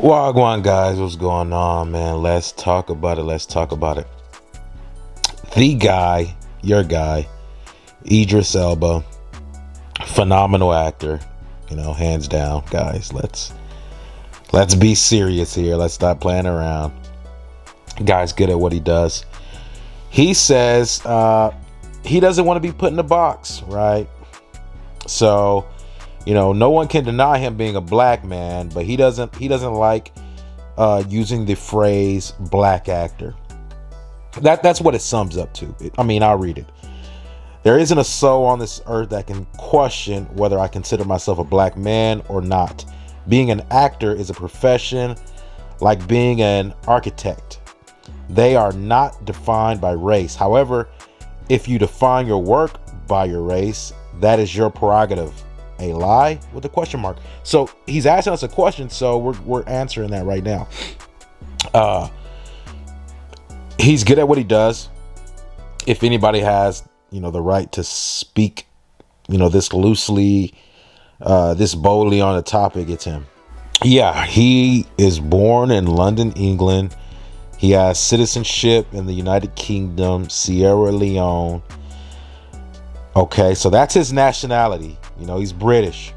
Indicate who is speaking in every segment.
Speaker 1: Wagwan guys, what's going on, man? Let's talk about it. Let's talk about it. The guy, your guy, Idris Elba, phenomenal actor, hands down, guys. Let's be serious here. Let's stop playing around. Guy's good at what he does. He says he doesn't want to be put in a box, right? So, no one can deny him being a black man, but he doesn't like using the phrase black actor. That's what it sums up to. I'll read it. There isn't a soul on this earth that can question whether I consider myself a black man or not. Being an actor is a profession like being an architect. They are not defined by race. However, if you define your work by your race, that is your prerogative. A lie with a question mark. So he's asking us a question, so we're answering that right now. He's good at what he does. If anybody has, the right to speak, this loosely, this boldly on a topic, it's him. Yeah, he is born in London, England. He has citizenship in the United Kingdom, Sierra Leone. Okay, so that's his nationality. He's British.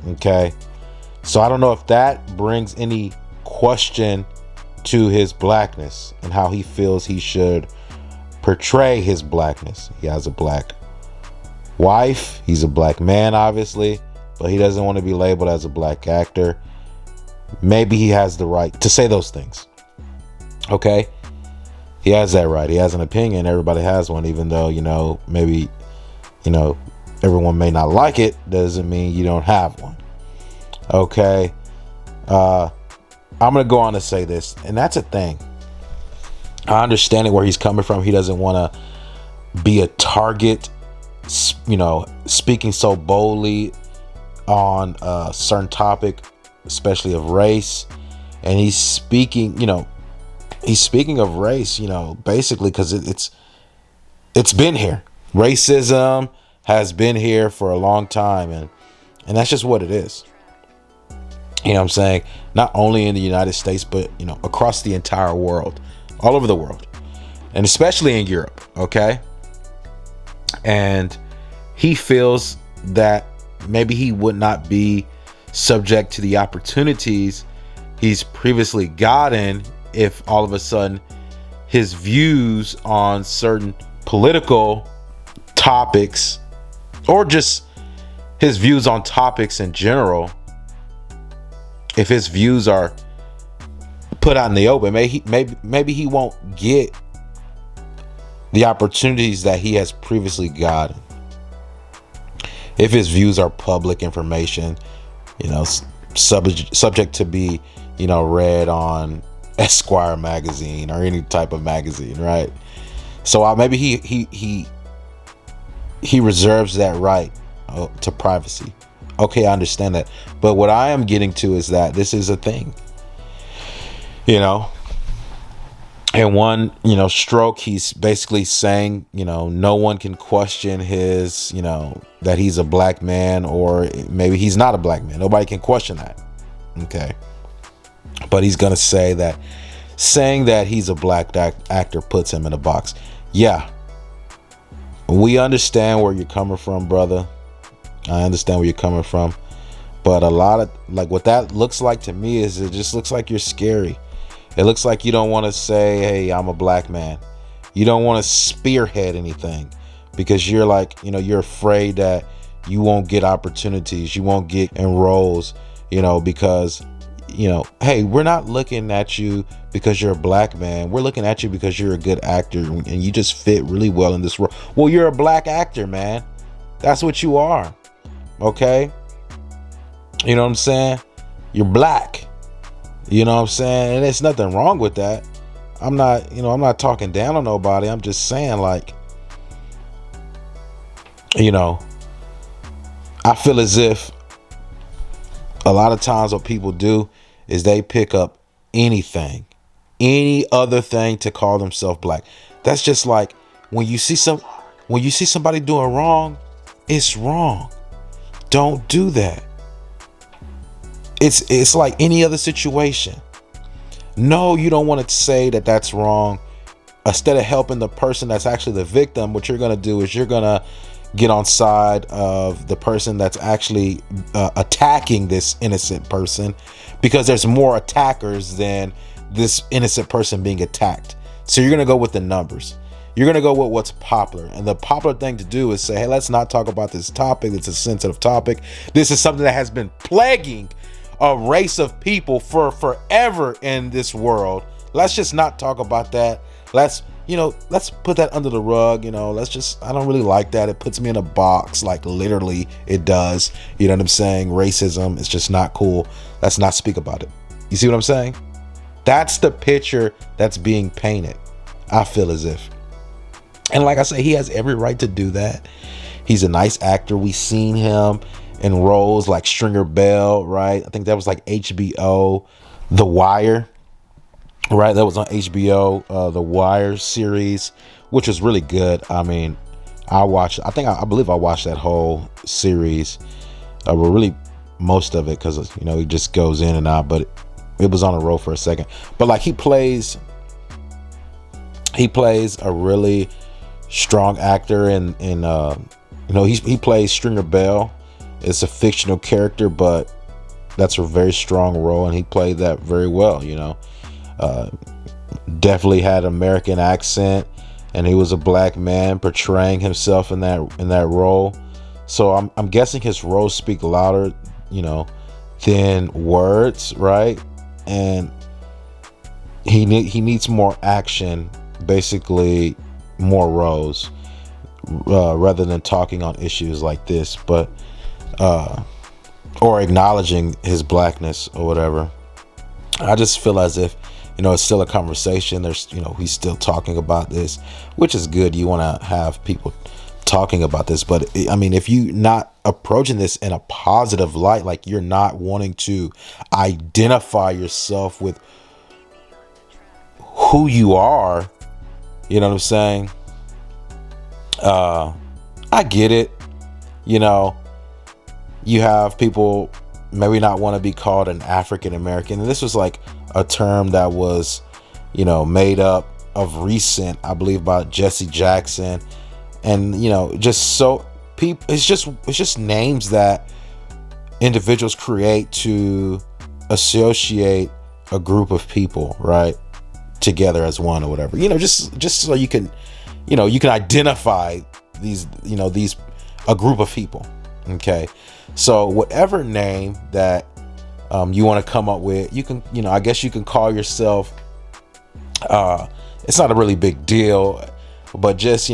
Speaker 1: Okay, so I don't know if that brings any question to his blackness and how he feels he should portray his blackness. He has a black wife. He's a black man, obviously, but he doesn't want to be labeled as a black actor. Maybe he has the right to say those things. Okay, he has that right. He has an opinion. Everybody has one, even though, maybe, everyone may not like it. Doesn't mean you don't have one. Okay. I'm going to go on to say this, and that's a thing. I understand it where he's coming from. He doesn't want to be a target, speaking so boldly on a certain topic, especially of race. And he's speaking of race, basically because it's been here. Racism has been here for a long time, and that's just what it is. You know what I'm saying? Not only in the United States, but across the entire world, all over the world, and especially in Europe. Okay. And he feels that maybe he would not be subject to the opportunities he's previously gotten if all of a sudden his views on certain political topics, or just his views on topics in general, if his views are put out in the open, maybe he won't get the opportunities that he has previously gotten. If his views are public information, subject to be, read on Esquire magazine or any type of magazine, right? So maybe he reserves that right to privacy. Okay, I understand that. But what I am getting to is that this is a thing. In one, stroke, he's basically saying, no one can question his, that he's a black man, or maybe he's not a black man. Nobody can question that. Okay. But he's going to say that saying that he's a black actor puts him in a box. Yeah. We understand where you're coming from, brother. I understand where you're coming from. But a lot of, what that looks like to me is it just looks like you're scary. It looks like you don't want to say, hey, I'm a black man. You don't want to spearhead anything because you're you're afraid that you won't get opportunities. You won't get in roles, because, hey, we're not looking at you because you're a black man. We're looking at you because you're a good actor and you just fit really well in this role. Well, you're a black actor, man. That's what you are. Okay. You know what I'm saying? You're black. You know what I'm saying? And there's nothing wrong with that. I'm not talking down on nobody. I'm just saying, I feel as if a lot of times what people do is they pick up anything, any other thing to call themselves black. That's just like when you see somebody doing wrong, it's wrong. Don't do that. It's like any other situation. No, you don't want to say that that's wrong. Instead of helping the person that's actually the victim, what you're going to do is you're going to get on side of the person that's actually attacking this innocent person, because there's more attackers than this innocent person being attacked. So you're going to go with the numbers. You're going to go with what's popular. And the popular thing to do is say, hey, let's not talk about this topic. It's a sensitive topic. This is something that has been plaguing a race of people for forever in this world. Let's just not talk about that. Let's put that under the rug. I don't really like that. It puts me in a box, like literally it does. You know what I'm saying? Racism is just not cool. Let's not speak about it. You see what I'm saying? That's the picture that's being painted, I feel as if. And like I say, he has every right to do that. He's a nice actor. We've seen him in roles like Stringer Bell, right? I think that was like HBO, The Wire, right? That was on HBO, The Wire series, which was really good. I mean, I believe I watched that whole series, well, really most of it, because it just goes in and out, but it was on a roll for a second. But like he plays a really strong actor, and he plays Stringer Bell. It's a fictional character, but that's a very strong role, and he played that very well. Definitely had an American accent, and he was a black man portraying himself in that role. So I'm guessing his roles speak louder, than words, right? And he needs more action, basically more roles, rather than talking on issues like this, but or acknowledging his blackness or whatever. I just feel as if it's still a conversation. There's he's still talking about this, which is good. You want to have people talking about this, but I mean, if you not approaching this in a positive light, like you're not wanting to identify yourself with who you are, you know what I'm saying? I get it. You have people maybe not want to be called an African American, and this was like a term that was made up of recent, I believe, by Jesse Jackson. And just so people, it's just names that individuals create to associate a group of people, right, together as one or whatever. Just so you can identify these a group of people. Okay, so whatever name that you want to come up with, you can I guess you can call yourself. It's not a really big deal, but just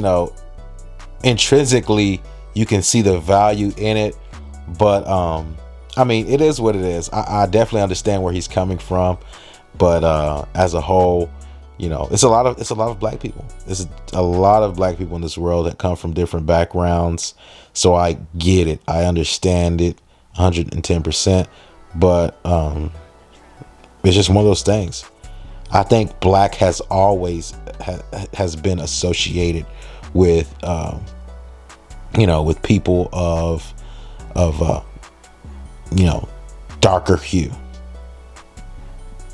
Speaker 1: intrinsically you can see the value in it. But I mean, it is what it is. I definitely understand where he's coming from, but as a whole, it's a lot of black people. There's a lot of black people in this world that come from different backgrounds, so I get it. I understand it 110%, but it's just one of those things. I think black has always has been associated with with people of darker hue.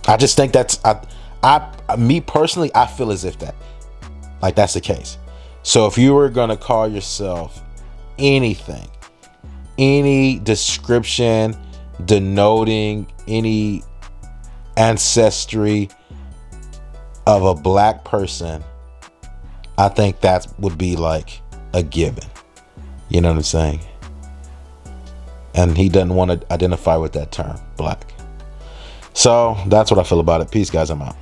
Speaker 1: I just think that's me personally, I feel as if that's the case. So if you were gonna call yourself anything, any description denoting any ancestry of a black person, I think that would be like a given. You know what I'm saying? And he doesn't want to identify with that term, black. So that's what I feel about it. Peace, guys. I'm out.